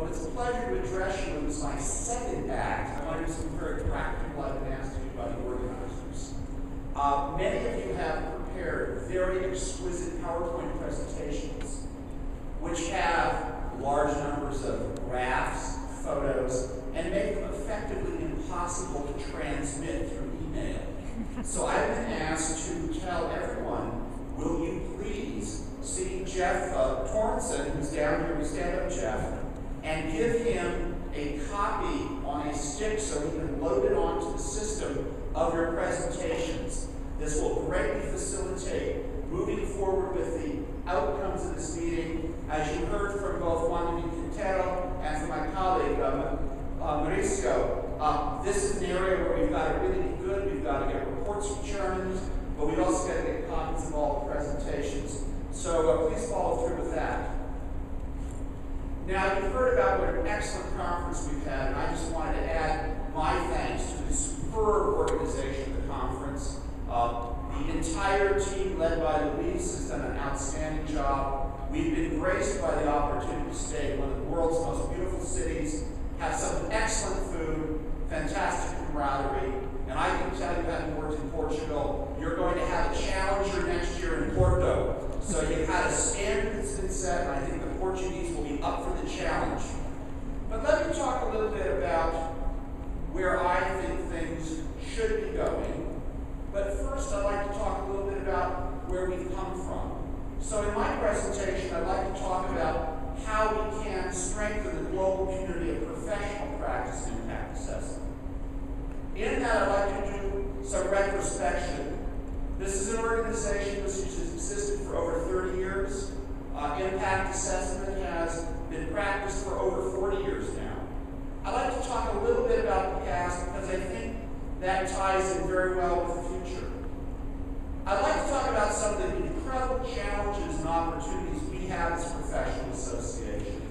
Well, it's a pleasure to address you. It was my second act. I want to do something very practical I've been asked to do by the organizers. Many of you have prepared very exquisite PowerPoint presentations, which have large numbers of graphs, photos, and make them effectively impossible to transmit through email. So I've been asked to tell everyone, will you please see Jeff Torrenson, who's down here, we stand up Jeff, and give him a copy on a stick so he can load it onto the system of your presentations. This will greatly facilitate moving forward with the outcomes of this meeting. As you heard from both Juan de Quintero and from my colleague, Mauricio, this is an area where we've got to really be good. We've got to get reports from chairmen, but we've also got to get copies of all the presentations. So please follow through with that. Now, you've heard about what an excellent conference we've had, and I just wanted to add my thanks to the superb organization of the conference. The entire team, led by Luis, has done an outstanding job. We've been graced by the opportunity to stay in one of the world's most beautiful cities, have some excellent food, fantastic camaraderie, and I can tell you, having worked in Portugal, you're going to have a challenger next year in Porto. So you've had a standard that's been set, and I think the Portuguese will be up for the challenge. But let me talk a little bit about where I think things should be going. But first, I'd like to talk a little bit about where we've come from. So in my presentation, I'd like to talk about how we can strengthen the global community of professional practice in impact assessment. In that, I'd like to do some retrospection. This is an organization which has existed for over 30 years. Impact assessment has been practiced for over 40 years now. I'd like to talk a little bit about the past because I think that ties in very well with the future. I'd like to talk about some of the incredible challenges and opportunities we have as a professional association.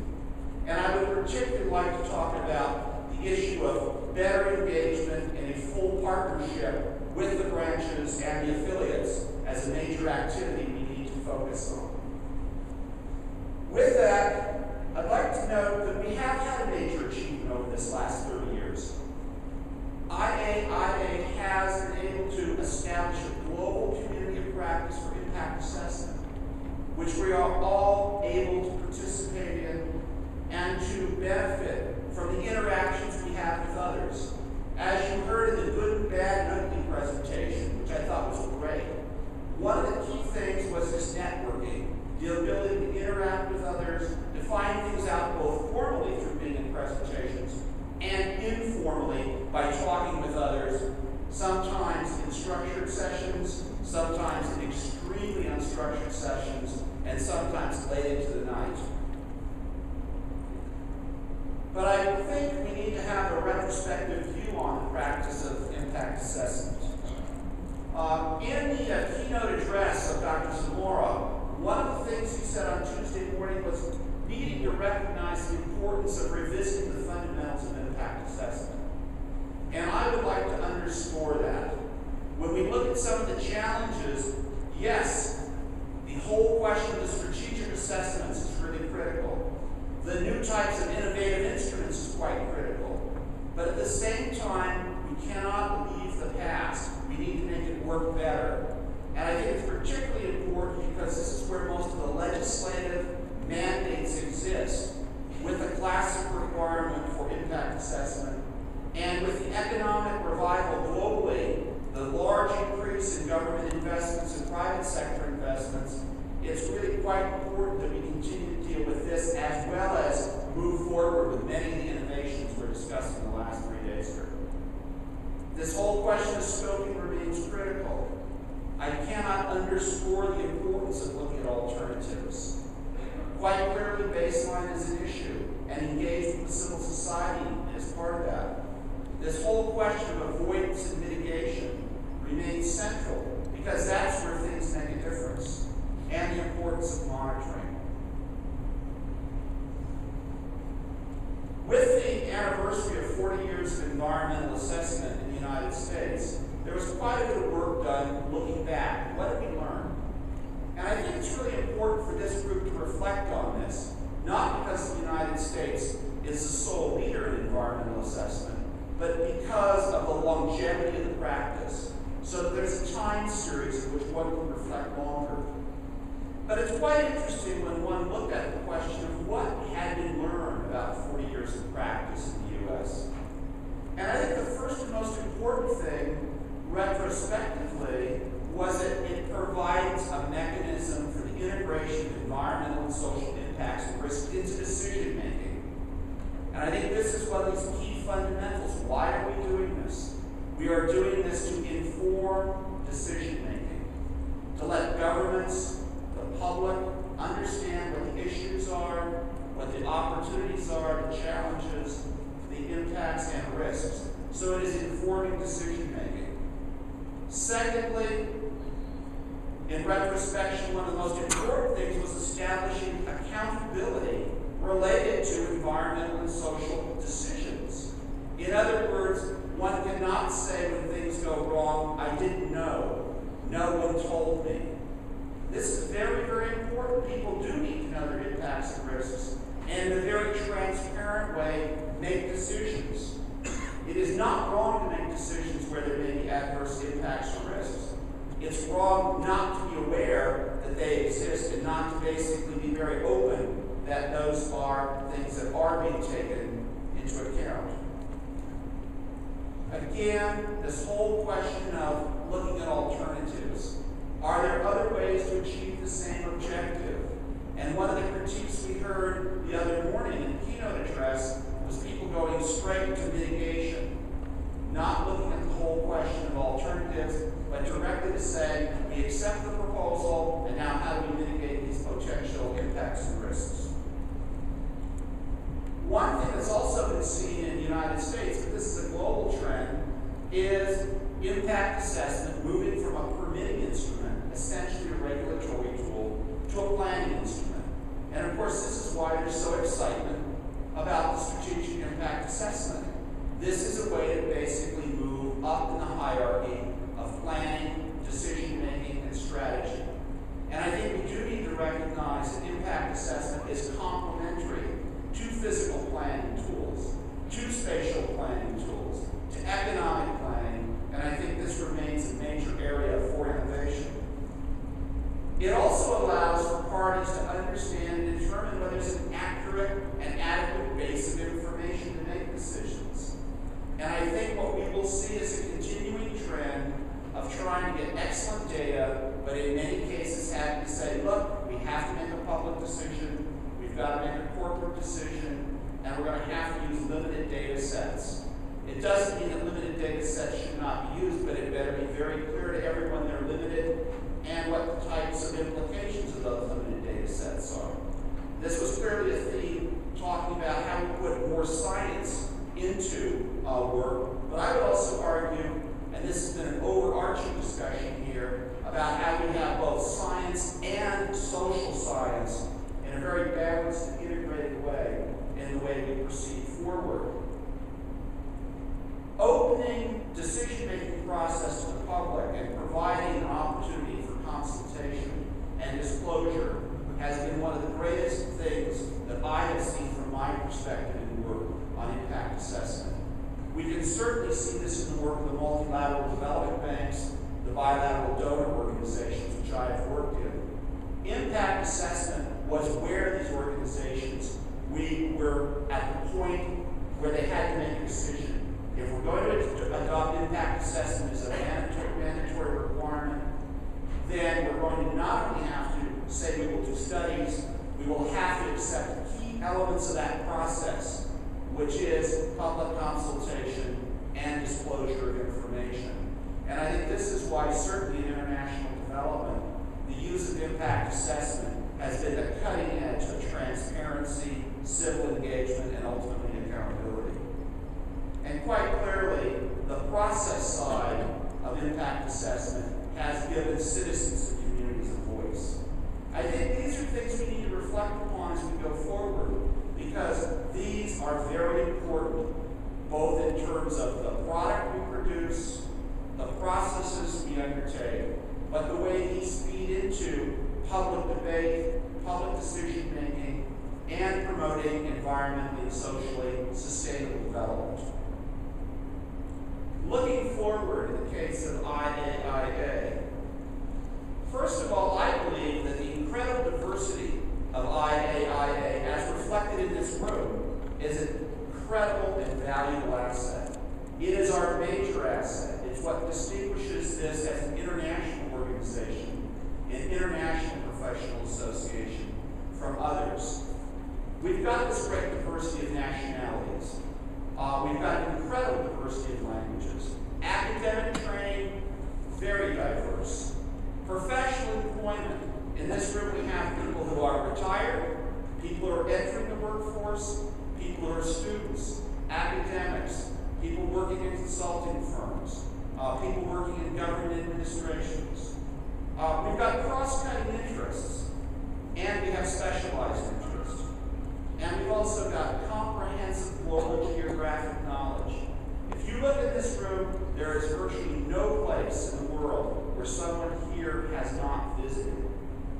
And I would particularly like to talk about the issue of better engagement in a full partnership with the branches and the affiliates as a major activity we need to focus on. With that, I'd like to note that we have had a major achievement over this last 30 years. IAIA has been able to establish a global community of practice for impact assessment, which we are all able to participate in and to benefit from the interactions we have with others. As you heard in the good, bad, and ugly presentation, which I thought was great, one of the key things was this networking, the ability to interact with others, to find things out both formally through being in presentations and informally by talking with others, sometimes in structured sessions, sometimes in extremely unstructured sessions, and sometimes late into the night. But I think we need to have a retrospective view on the practice of impact assessment. In the keynote address of Dr. Zamora, one of the things he said on Tuesday morning was needing to recognize the importance of revisiting the fundamentals of impact assessment. And I would like to underscore that. When we look at some of the challenges, yes, the whole question of strategic assessments is really critical. The new types of innovative instruments is quite critical. But at the same time, we cannot leave the past. We need to make it work better. And I think it's particularly important because this is where most of the legislative mandates exist, with the classic requirement for impact assessment. And with the economic revival globally, the large increase in government investments and private sector investments, it's really quite important that we continue to deal with this as well as move forward with many of the innovations we're discussing in the last 3 days here. This whole question of scoping remains critical. I cannot underscore the importance of looking at alternatives. Quite clearly, baseline is an issue, and engagement with civil society is part of that. This whole question of avoidance and mitigation remains central because that's where things make a difference, and the importance of monitoring. With the anniversary of 40 years of environmental assessment in the United States, there was quite a bit of work done looking back. What did we learn? And I think it's really important for this group to reflect on this, not because the United States is longevity of the practice, so that there's a time series in which one can reflect longer. But it's quite interesting when one looked at the question of what had been learned about 40 years of practice in the U.S. And I think the first and most important thing, retrospectively, was that it provides a mechanism for the integration of environmental and social impacts and risks into decision making. And I think this is one of these key fundamentals. Why are we doing this? We are doing this to inform decision making, to let governments, the public, understand what the issues are, what the opportunities are, the challenges, the impacts and risks. So it is informing decision making. Secondly, in retrospection, one of the most important things was establishing accountability related to environmental and social decisions. In other words, one cannot say when things go wrong, I didn't know. No one told me. This is very, very important. People do need to know their impacts and risks, and in a very transparent way, make decisions. It is not wrong to make decisions where there may be adverse impacts or risks. It's wrong not to be aware that they exist and not to basically be very open that those are things that are being taken into account. Again, this whole question of looking at alternatives. Are there other ways to achieve the same objective? And one of the critiques we heard the other morning in the keynote address was people going straight to mitigation, not looking at the whole question of alternatives, but directly to say, we accept the proposal, and now how do we mitigate these potential impacts and risks? One thing that's also been seen in the United States, but this is a global trend, is impact assessment moving from a permitting instrument, essentially a regulatory tool, to a planning instrument. And of course, this is why there's so excitement about the strategic impact assessment. This is a way to basically move up in the hierarchy of planning, decision-making, and strategy. And I think we do need to recognize that impact assessment is complementary to physical planning tools, to spatial planning tools, to economic planning, and I think this remains a major area for innovation. It also allows for parties to understand and determine whether there's an accurate and adequate base of information to make decisions. And I think what we will see is a continuing trend of trying to get excellent data, but in many cases having to say, look, we have to make a public decision, we've got to make a corporate decision, and we're going to have to use limited data sets. It doesn't mean that limited data sets should not be used, but it better be very clear to everyone they're limited and what the types of implications of those limited data sets are. This was clearly a theme talking about how we put more science into our work, but I would also argue, and this has been an overarching discussion here, about how we have both science and social science in a very balanced and integrated way in the way we proceed forward. Opening decision-making process to the public and providing an opportunity for consultation and disclosure has been one of the greatest things that I have seen from my perspective in work on impact assessment. We can certainly see this in the work of the multilateral development banks, the bilateral donor organizations, which I have worked in. Impact assessment was where these organizations, we were at the point where they had to make a decision. If we're going to adopt impact assessment as a mandatory requirement, then we're going to not only have to say we will do studies, we will have to accept key elements of that process, which is public consultation and disclosure of information. And I think this is why certainly in international development, the use of impact assessment has been the cutting edge of transparency, civil engagement, and ultimately accountability. And quite clearly, the process side of impact assessment has given citizens and communities a voice. I think these are things we need to reflect upon as we go forward, because these are very important, both in terms of the product we produce, the processes we undertake, but the way these feed into public debate, public decision making, and promoting environmentally and socially sustainable development. Looking forward in the case of IAIA, first of all, I believe that the incredible diversity of IAIA, as reflected in this room, is an incredible and valuable asset. It is our major asset. It's what distinguishes this as an international organization, an international professional association from others. We've got this great diversity of nationalities. We've got an incredible diversity of languages. Academic training, very diverse. Professional employment. In this room we have people who are retired, people who are entering the workforce, people who are students, academics, people working in consulting firms, people working in government administrations. We've got cross-cutting interests, and we have specialized interests. And we've also got comprehensive global geographic knowledge. If you look at this room, there is virtually no place in the world where someone here has not visited.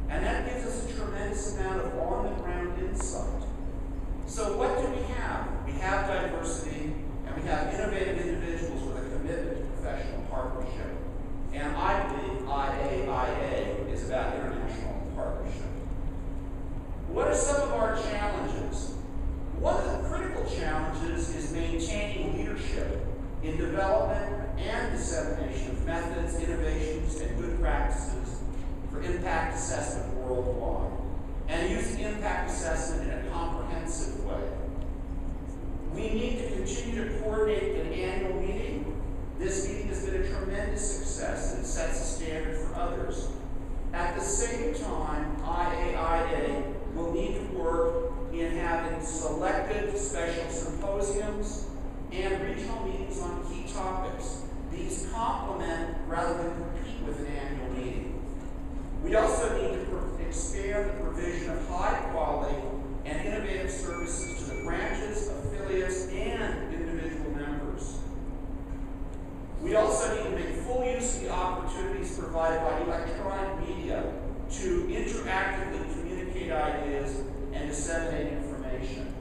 And that gives us a tremendous amount of on-the-ground insight. So what do we have? We have diversity, and we have innovative individuals with a commitment to professional partnership. And I believe IAIA is about international partnership. What are some of our challenges? One of the critical challenges is maintaining leadership in development and dissemination of methods, innovations, and good practices for impact assessment worldwide, and using impact assessment in a comprehensive way. We need to continue to coordinate an annual meeting. This meeting has been a tremendous success and sets a standard for others. At the same time, IAIA will need to work in having selected special symposiums and regional meetings on key topics. These complement rather than compete with an annual meeting. We also need to expand the provision of high quality and innovative services to the branches, affiliates, and individual members. We also need to make full use of the opportunities provided by electronic media to interactively communicate ideas and disseminate information.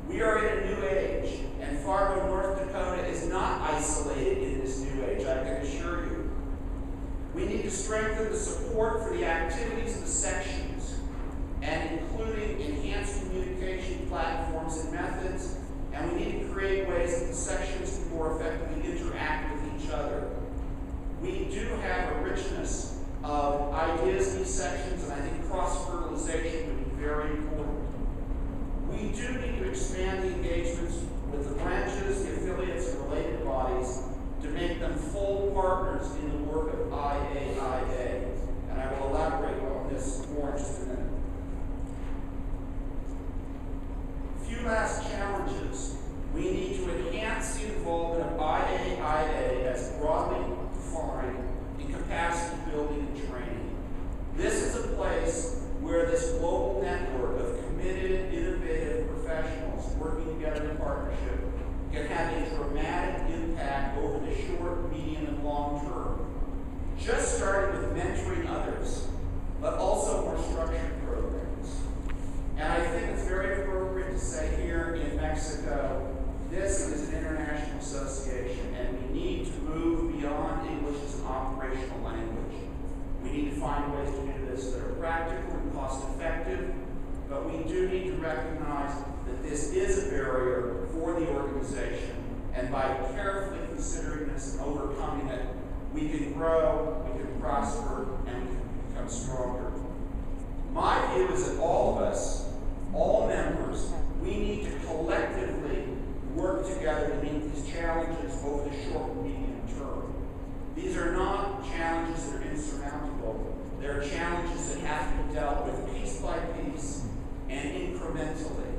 We are in a new age, and Fargo, North Dakota is not isolated in this new age, I can assure you. We need to strengthen the support for the activities of the sections, and including enhanced communication platforms and methods, and we need to create ways that the sections can more effectively interact with each other. We do have a richness of ideas in these sections, and I think cross-fertilization would be very important. We do need to expand the engagements with the branches, the affiliates, and related bodies to make them full partners in the work of IAIA. And I will elaborate on this more in just a minute. A few last challenges. We need to enhance the involvement of IAIA as broadly defined in capacity building and training. This is a place where this global network of committed, innovative professionals working together in partnership can have a dramatic impact over the short, medium, and long term. Just starting with mentoring others, but also more structured programs. And I think it's very appropriate to say here in Mexico, this is an international association, and we need to move beyond English as an operational language. We need to find ways to do this that are practical and cost-effective, but we do need to recognize that this is a barrier for the organization, and by carefully considering this and overcoming it, we can grow, we can prosper, and we can become stronger. My view is that all of us, all members, we need to collectively work together to meet these challenges over the short and medium term. These are not challenges that are insurmountable. They're challenges that have to be dealt with piece by piece and incrementally.